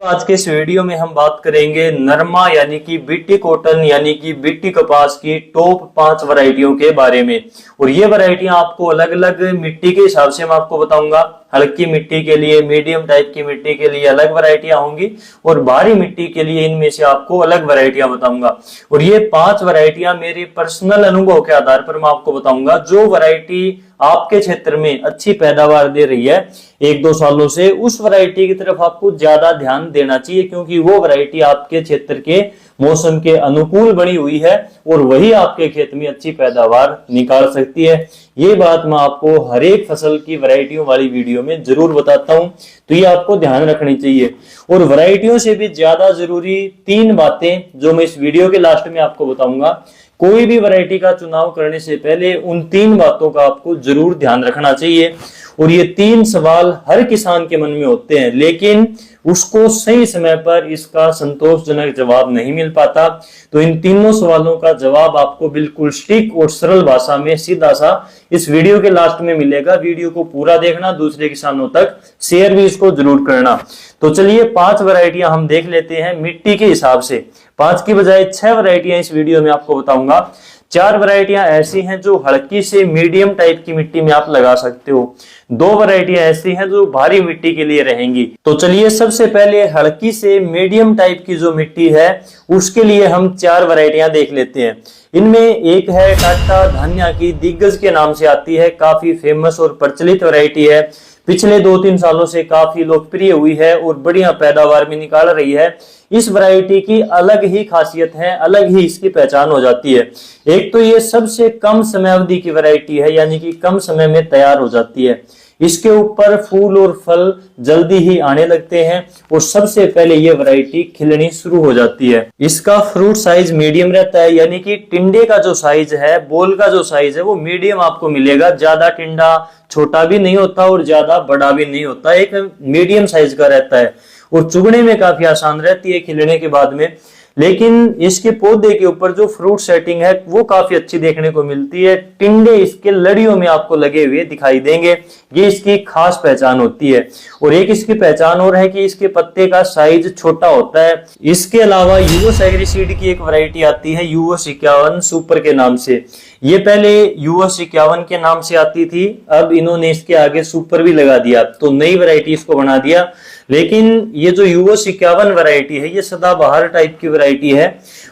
आज के इस वीडियो में हम बात करेंगे नरमा यानी कि बीटी कॉटन यानी कि बीटी कपास की टॉप 5 वैरायटियों के बारे में। और ये वैरायटियां आपको अलग अलग मिट्टी के हिसाब से मैं आपको बताऊंगा। हल्की मिट्टी के लिए, मीडियम टाइप की मिट्टी के लिए अलग वैरायटियां होंगी और भारी मिट्टी के लिए इनमें से आपको अलग वैरायटियां बताऊंगा। और ये 5 वैरायटियां मेरे पर्सनल अनुभव के आधार पर मैं आपको बताऊंगा। जो वैरायटी आपके क्षेत्र में अच्छी पैदावार दे रही है 1-2 सालों से, उस वैरायटी की तरफ आपको ज्यादा ध्यान देना चाहिए, क्योंकि वो वैरायटी आपके क्षेत्र के मौसम के अनुकूल बनी हुई है और वही आपके खेत में अच्छी पैदावार निकाल सकती है। ये बात मैं आपको हर एक फसल की वैरायटियों वाली वीडियो में जरूर बताता हूं, तो ये आपको ध्यान रखनी चाहिए। और वैरायटियों से भी ज्यादा जरूरी 3 बातें जो मैं इस वीडियो के लास्ट में आपको बताऊंगा। कोई भी वैरायटी का चुनाव करने से पहले उन 3 बातों का आपको जरूर ध्यान रखना चाहिए। और ये 3 सवाल हर किसान के मन में होते हैं, लेकिन उसको सही समय पर इसका संतोषजनक जवाब नहीं मिल पाता। तो इन तीनों सवालों का जवाब आपको बिल्कुल सटीक और सरल भाषा में सीधा सा इस वीडियो के लास्ट में मिलेगा। वीडियो को पूरा देखना, दूसरे किसानों तक शेयर भी इसको जरूर करना। तो चलिए 5 वैरायटियां हम देख लेते हैं मिट्टी के हिसाब से। 5 की बजाय 6 वैरायटियां इस वीडियो में आपको बताऊंगा। 4 वैरायटियां ऐसी हैं जो हल्की से मीडियम टाइप की मिट्टी में आप लगा सकते हो। 2 वैरायटियां ऐसी हैं जो भारी मिट्टी के लिए रहेंगी। तो चलिए सबसे पहले हल्की से मीडियम टाइप की जो मिट्टी है उसके लिए हम 4 वैरायटियां देख लेते हैं। इनमें एक है टाटा धान्या की, दिग्गज के नाम से आती है, काफी फेमस और प्रचलित वैरायटी है। पिछले 2-3 सालों से काफी लोकप्रिय हुई है और बढ़िया पैदावार भी निकाल रही है। इस वैरायटी की अलग ही खासियत है, अलग ही इसकी पहचान हो जाती है। एक तो ये सबसे कम समय अवधि की वैरायटी है, यानी कि कम समय में तैयार हो जाती है। इसके ऊपर फूल और फल जल्दी ही आने लगते हैं और सबसे पहले ये वैरायटी खिलनी शुरू हो जाती है। इसका फ्रूट साइज मीडियम रहता है, यानी कि टिंडे का जो साइज है, बोल का जो साइज है वो मीडियम आपको मिलेगा। ज्यादा टिंडा छोटा भी नहीं होता और ज्यादा बड़ा भी नहीं होता, एक मीडियम साइज का रहता है और चुगने में काफी आसान रहती है खिलने के बाद में। लेकिन इसके पौधे के ऊपर जो फ्रूट सेटिंग है वो काफी अच्छी देखने को मिलती है। टिंडे इसके लड़ियों में आपको लगे हुए दिखाई देंगे, ये इसकी खास पहचान होती है। और एक इसकी पहचान और है कि इसके पत्ते का साइज छोटा होता है। इसके अलावा यूवोस एग्रीसीड की एक वैरायटी आती है यूवोस 51 सुपर के नाम से। ये पहले यूवोस 51 के नाम से आती थी, अब इन्होंने इसके आगे सुपर भी लगा दिया, तो नई वैरायटी इसको बना दिया। लेकिन ये जो यूवोस 51 वैरायटी है ये सदाबहार टाइप की वैरायटी है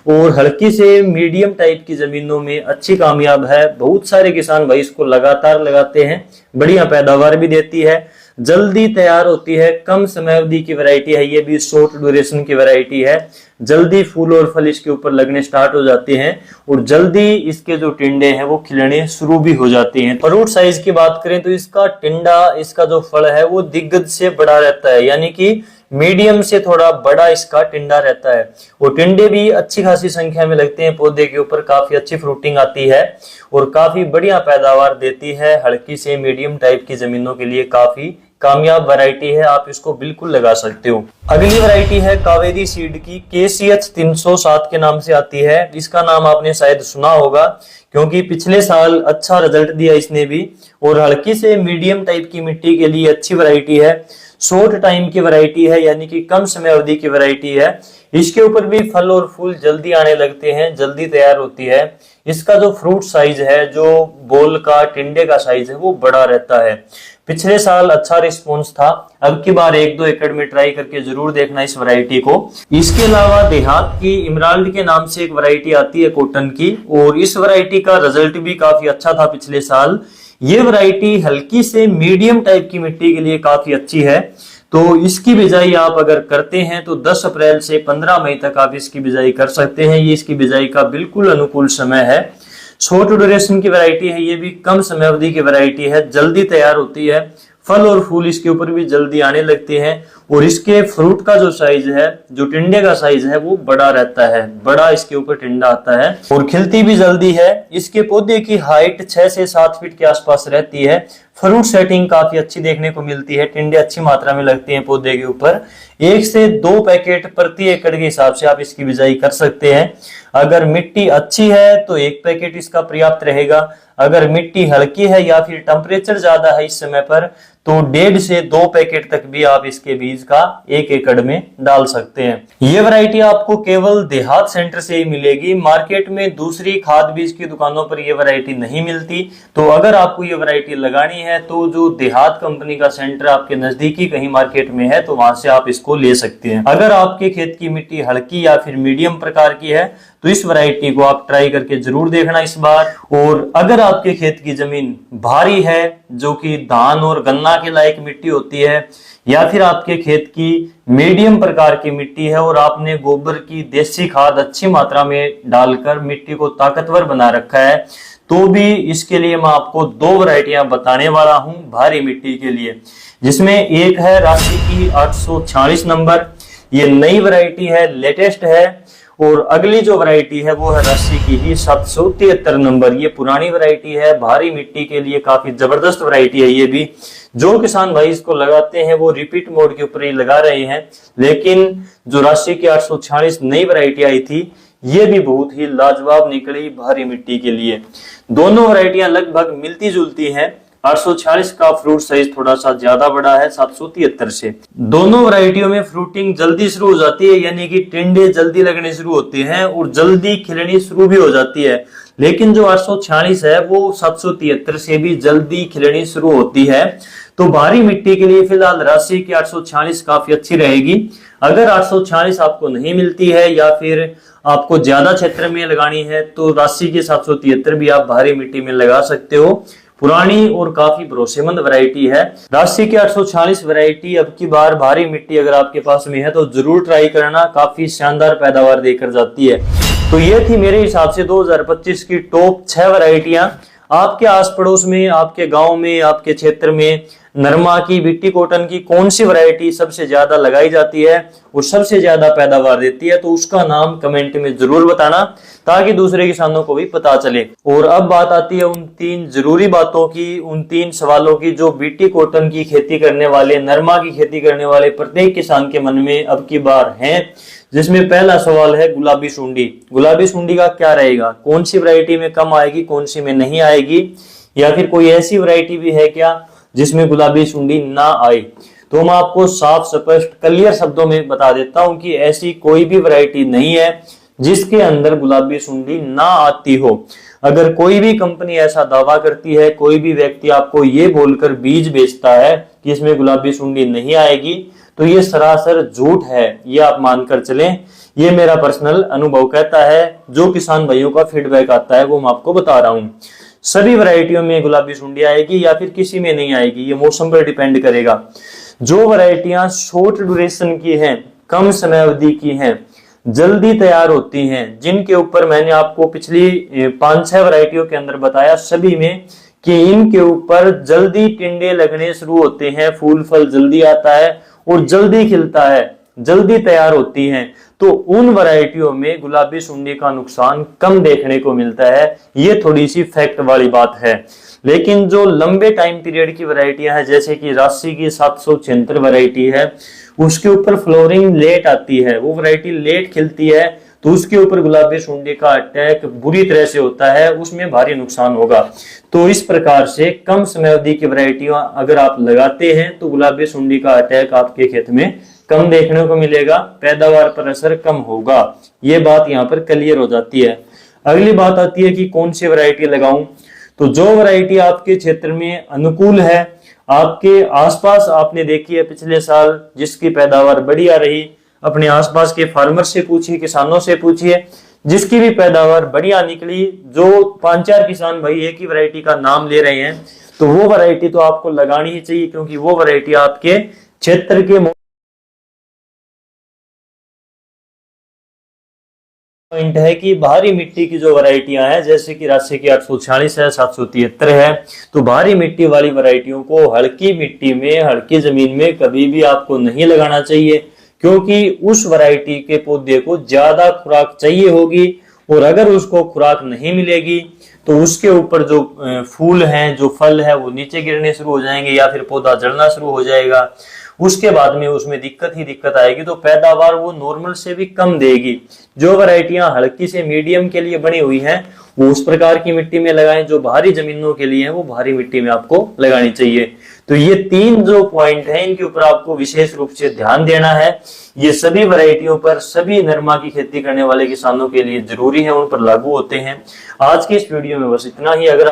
और हल्की से मीडियम टाइप की जमीनों में अच्छी कामयाब है। बहुत सारे किसान भाई इसको लगातार लगाते हैं, बढ़िया पैदावार भी देती है, जल्दी तैयार होती है, कम समय अवधि की वैरायटी है। ये भी शॉर्ट ड्यूरेशन की वैरायटी है। जल्दी फूल और फल इसके ऊपर लगने स्टार्ट हो जाते हैं और जल्दी इसके जो टिंडे हैं वो खिलने शुरू भी हो जाते हैं। फ्रूट साइज की बात करें तो इसका टिंडा, इसका जो फल है वो दिग्गज से बड़ा रहता है, यानी कि मीडियम से थोड़ा बड़ा इसका टिंडा रहता है। और टिंडे भी अच्छी खासी संख्या में लगते हैं पौधे के ऊपर, काफी अच्छी फ्रूटिंग आती है और काफी बढ़िया पैदावार देती है। हल्की से मीडियम टाइप की जमीनों के लिए काफी कामयाब वैरायटी है, आप इसको बिल्कुल लगा सकते हो। अगली वैरायटी है कावेरी सीड की, KCH 307 के नाम से आती है। इसका नाम आपने शायद सुना होगा क्योंकि पिछले साल अच्छा रिजल्ट दिया इसने भी। और हल्की से मीडियम टाइप की मिट्टी के लिए अच्छी वैरायटी है। शॉर्ट टाइम की वैरायटी है, यानी कि कम समय अवधि की वैरायटी है। इसके ऊपर भी फल और फूल जल्दी आने लगते हैं, जल्दी तैयार होती है। इसका जो फ्रूट साइज है, जो बोल का टिंडे का साइज है वो बड़ा रहता है। पिछले साल अच्छा रिस्पॉन्स था, अब की बार 1-2 एकड़ में ट्राई करके जरूर देखना इस वैरायटी को। इसके अलावा देहात की इमराल्ड के नाम से एक वैरायटी आती है कॉटन की, और इस वैरायटी का रिजल्ट भी काफी अच्छा था पिछले साल। ये वैरायटी हल्की से मीडियम टाइप की मिट्टी के लिए काफी अच्छी है। तो इसकी बिजाई आप अगर करते हैं तो 10 अप्रैल से 15 मई तक आप इसकी बिजाई कर सकते हैं। ये इसकी बिजाई का बिल्कुल अनुकूल समय है। शॉर्ट ड्यूरेशन की वैरायटी है, ये भी कम समय अवधि की वैरायटी है, जल्दी तैयार होती है। फल और फूल इसके ऊपर भी जल्दी आने लगते हैं और इसके फ्रूट का जो साइज है, जो टिंडे का साइज है वो बड़ा रहता है, बड़ा इसके ऊपर टिंडा आता है और खिलती भी जल्दी है। इसके पौधे की हाइट 6 से 7 फीट के आसपास रहती है। फ्रूट सेटिंग काफी अच्छी देखने को मिलती है, टिंडे अच्छी मात्रा में लगते हैं पौधे के ऊपर। 1 से 2 पैकेट प्रति एकड़ के हिसाब से आप इसकी बिजाई कर सकते हैं। अगर मिट्टी अच्छी है तो 1 पैकेट इसका पर्याप्त रहेगा। अगर मिट्टी हल्की है या फिर टेम्परेचर ज्यादा है इस समय पर, तो 1.5 से 2 पैकेट तक भी आप इसके बीज का 1 एकड़ में डाल सकते हैं। ये वैरायटी आपको केवल देहात सेंटर से ही मिलेगी, मार्केट में दूसरी खाद बीज की दुकानों पर ये वैरायटी नहीं मिलती। तो अगर आपको ये वैरायटी लगानी है तो जो देहात कंपनी का सेंटर आपके नजदीकी कहीं मार्केट में है तो वहां से आप इसको ले सकते हैं। अगर आपके खेत की मिट्टी हल्की या फिर मीडियम प्रकार की है तो इस वैरायटी को आप ट्राई करके जरूर देखना इस बार। और अगर आपके खेत की जमीन भारी है, जो कि धान और गन्ना के लायक मिट्टी होती है, या फिर आपके खेत की मीडियम प्रकार की मिट्टी है और आपने गोबर की देसी खाद अच्छी मात्रा में डालकर मिट्टी को ताकतवर बना रखा है, तो भी इसके लिए मैं आपको 2 वैरायटियां बताने वाला हूं भारी मिट्टी के लिए, जिसमें एक है राशि की 846 नंबर। ये नई वैरायटी है, लेटेस्ट है। और अगली जो वैरायटी है वो है राशि की ही 773 नंबर। ये पुरानी वैरायटी है, भारी मिट्टी के लिए काफी जबरदस्त वैरायटी है। ये भी जो किसान भाई इसको लगाते हैं वो रिपीट मोड के ऊपर ही लगा रहे हैं, लेकिन जो राशि की 846 नई वैरायटी आई थी ये भी बहुत ही लाजवाब निकली भारी मिट्टी के लिए। दोनों वैरायटियां लगभग मिलती जुलती हैं। 846 का फ्रूट साइज थोड़ा सा ज्यादा बड़ा है 773 से। दोनों वैरायटियों में फ्रूटिंग जल्दी शुरू हो जाती है, यानी कि टिंडे जल्दी लगने शुरू होते हैं और जल्दी खिलनी शुरू भी हो जाती है। लेकिन जो 846 है वो 773 से भी जल्दी खिलनी शुरू होती है। तो भारी मिट्टी के लिए फिलहाल राशि की 846 काफी अच्छी रहेगी। अगर 846 आपको नहीं मिलती है या फिर आपको ज्यादा क्षेत्र में लगानी है तो राशि की 773 भी आप भारी मिट्टी में लगा सकते हो। पुरानी और काफी भरोसेमंद वैरायटी है राशि की 846 वैरायटी। अब की बार भारी मिट्टी अगर आपके पास में है तो जरूर ट्राई करना, काफी शानदार पैदावार देकर जाती है। तो ये थी मेरे हिसाब से 2025 की टॉप 6 वैरायटियां। आपके आस पड़ोस में, आपके गांव में, आपके क्षेत्र में नरमा की, बीटी कॉटन की कौन सी वैरायटी सबसे ज्यादा लगाई जाती है और सबसे ज्यादा पैदावार देती है, तो उसका नाम कमेंट में जरूर बताना ताकि दूसरे किसानों को भी पता चले। और अब बात आती है उन 3 जरूरी बातों की, उन 3 सवालों की जो बीटी कॉटन की खेती करने वाले, नरमा की खेती करने वाले प्रत्येक किसान के मन में अब की बार हैं। जिसमें पहला सवाल है गुलाबी सुंडी। गुलाबी सुंडी का क्या रहेगा, कौन सी वैरायटी में कम आएगी, कौन सी में नहीं आएगी, या फिर कोई ऐसी वैरायटी भी है क्या जिसमें गुलाबी सुंडी ना आए। तो मैं आपको साफ स्पष्ट क्लियर शब्दों में बता देता हूं कि ऐसी कोई भी वैरायटी नहीं है जिसके अंदर गुलाबी सुंडी ना आती हो। अगर कोई भी कंपनी ऐसा दावा करती है, कोई भी व्यक्ति आपको ये बोलकर बीज बेचता है कि इसमें गुलाबी सुंडी नहीं आएगी, तो ये सरासर झूठ है, ये आप मानकर चलें। ये मेरा पर्सनल अनुभव कहता है, जो किसान भाइयों का फीडबैक आता है वो मैं आपको बता रहा हूं। सभी वैरायटियों में गुलाबी सुंडी आएगी या फिर किसी में नहीं आएगी, ये मौसम पर डिपेंड करेगा। जो वैरायटियां शॉर्ट ड्यूरेशन की हैं, कम समय अवधि की हैं, जल्दी तैयार होती हैं, जिनके ऊपर मैंने आपको पिछली 5-6 वैरायटियों के अंदर बताया सभी में कि इनके ऊपर जल्दी टिंडे लगने शुरू होते हैं, फूल फल जल्दी आता है और जल्दी खिलता है, जल्दी तैयार होती हैं, तो उन वैरायटियों में गुलाबी सुंडी का नुकसान कम देखने को मिलता है। ये थोड़ी सी फैक्ट वाली बात है। लेकिन जो लंबे टाइम पीरियड की वैरायटियां हैं, जैसे कि राशि की 776 वैरायटी है, उसके ऊपर फ्लोरिंग लेट आती है, वो वैरायटी लेट खिलती है, तो उसके ऊपर गुलाबी सुंडी का अटैक बुरी तरह से होता है, उसमें भारी नुकसान होगा। तो इस प्रकार से कम समय अवधि की वैरायटियां अगर आप लगाते हैं तो गुलाबी सुंडी का अटैक आपके खेत में कम देखने को मिलेगा, पैदावार पर असर कम होगा। ये बात यहाँ पर क्लियर हो जाती है। अगली बात आती है कि कौन सी वैरायटी लगाऊं। तो जो वैरायटी आपके क्षेत्र में अनुकूल है, आपके आसपास आपने देखी है पिछले साल जिसकी पैदावार बढ़िया रही, अपने आसपास के फार्मर से पूछिए, किसानों से पूछिए, जिसकी भी पैदावार बढ़िया निकली, जो 5-4 किसान भाई एक ही वैरायटी का नाम ले रहे हैं, तो वो वैरायटी तो आपको लगानी ही चाहिए, क्योंकि वो वैरायटी आपके क्षेत्र के पॉइंट है कि भारी मिट्टी की जो वैरायटियां हैं, जैसे कि राशि की 846 है, 773 है, तो भारी मिट्टी वाली वैरायटियों को हल्की मिट्टी में, हल्की जमीन में कभी भी आपको नहीं लगाना चाहिए, क्योंकि उस वैरायटी के पौधे को ज्यादा खुराक चाहिए होगी, और अगर उसको खुराक नहीं मिलेगी तो उसके ऊपर जो फूल हैं, जो फल है, वो नीचे गिरने शुरू हो जाएंगे या फिर पौधा जलना शुरू हो जाएगा। उसके बाद में उसमें दिक्कत ही दिक्कत आएगी, तो पैदावार वो नॉर्मल से भी कम देगी। जो वैरायटियां हल्की से मीडियम के लिए बनी हुई हैं वो उस प्रकार की मिट्टी में लगाएं, जो भारी जमीनों के लिए है वो भारी मिट्टी में आपको लगानी चाहिए। तो ये 3 जो पॉइंट है इनके ऊपर आपको विशेष रूप से ध्यान देना है। ये सभी वैरायटियों पर, सभी नरमा की खेती करने वाले किसानों के लिए जरूरी है, उन पर लागू होते हैं। आज की इस वीडियो में बस इतना ही। अगर